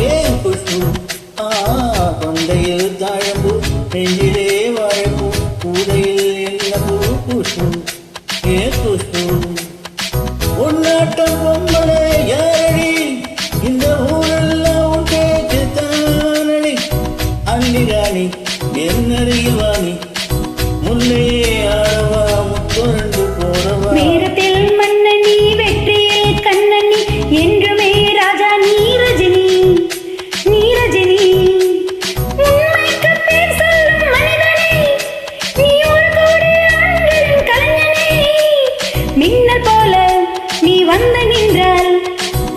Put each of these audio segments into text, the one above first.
ஏன் குஷ்பு கொண்டையில் தாழம்பு நெஞ்சிலே வாழம்பு கூடையில் என்ன பூ குஷ்பு ஏன் குஷ்பு உன்னாட்டம் பொம்மலே யாரடி இந்த ஊரெல்லாம் உன் பேச்சு தானடி அள்ளி ராணி என்னருகில் வாணி முல்லையே ஆடவா முத்தொரண்டு போறவா வீரத்தில் மன்னனி வெற்றியில் கண்ணனி என்றுமே ராஜா நீ ரஜினி நீ ரஜினி உண்மைக்கு பேர் சொல்லும் மனிதனே நீ ஒரு கோடி ஆண்களின் கலைஞனே மின்னல் போல நீ வந்து நின்றால்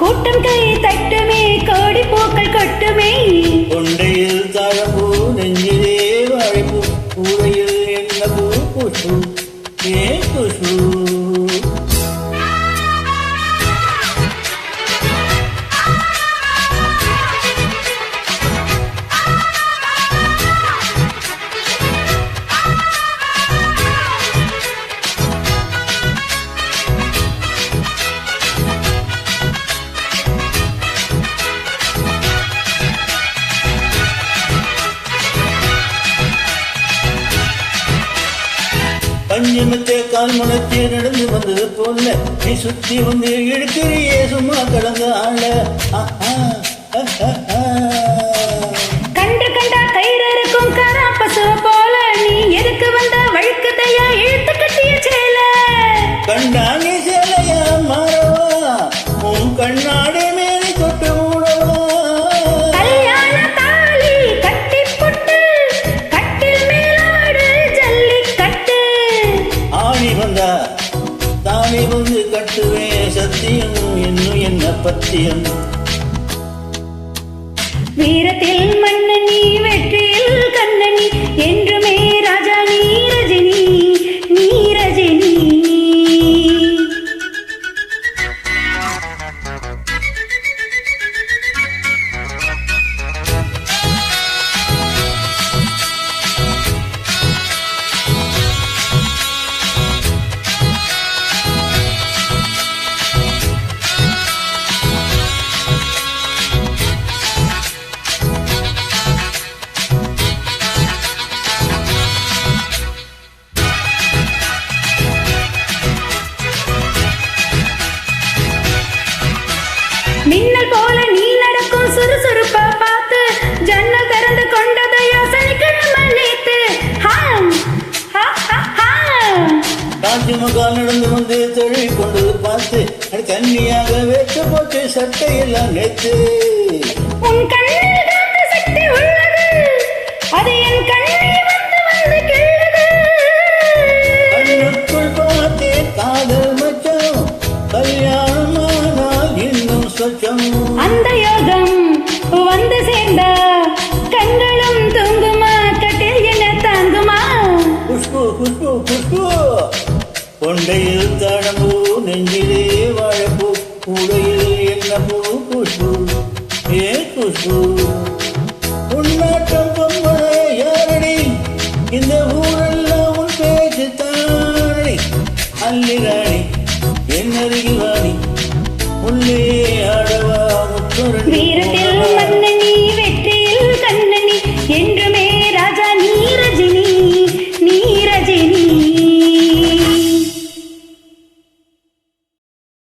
கூட்டம் கை தட்டுமே கோடி பூக்கள் கொட்டுமே கொண்டையில் தாழம்பூ நெஞ்சிலே வாழைப்பூ கூடையில் என்ன பூ குஷ்பு ஏன் குஷ்பு பஞ்சமத்தே கால் முளைத்தே நடந்து வந்தது போல நீ சுத்தி வந்து இழுக்கிறியே சும்மா கடந்த ஆள கண்டு கண்டா கயிறு இருக்கும் கரா பசுவ போல நீ எதுக்கு வந்த வழுக்குதையா இழுத்து கட்டிய சேல கண்டா நீ சேலையா மாறவா உன் கண்ணாடி மேலே தொட்டு மூடவா கல்யாண தாலி கட்டி புட்டு கட்டில் மேலாடு ஜல்லி கட்டு ஆணி வந்தா தானி வந்து கட்டுவே சத்தியம் இன்னும் என்ன பத்தியம் வீரத்தில் மன்னனி வெற்றியில் கண்ணனி என்றுமே ராஜா நீ ரஜினி நீ ரஜினி மின்னல் போல நீ நடக்கும் சுறுசுறுப்ப பார்த்து ஜன்னல் திறந்து கொண்டது யோசனை கிழமை நேத்து தாஜ்மஹால் நடந்து வந்து தொழில் கொண்டது பார்த்து அது கன்னியாக வைத்து போட்டு சட்டையெல்லாம் நேத்து உன் கண்ணில் காந்த சக்தி உள்ளது அது என் கண்ணில் வந்து வந்து கிள்ளுது கண்ணுக்குள் பார்த்தேன் காதல் மச்சம் கல்யாணமானால் இன்னும் சொச்சம் அந்த யோகம் வந்து சேர்ந்தா கண்களும் தூங்குமா கட்டில் என்ன தாங்குமா குஷ்பு குஷ்பு குஷ்பு கொண்டையில் தாழம்பூ நெஞ்சிலே வாழப்பூ கூடையில் என்ன பூ குஷ்பு ஏன் குஷ்பு உன்னாட்டம் பொம்மலே யாரடி இந்த ஊரெல்லாம் உன் பேச்சு தானடி அள்ளி ராணி என்னருகில்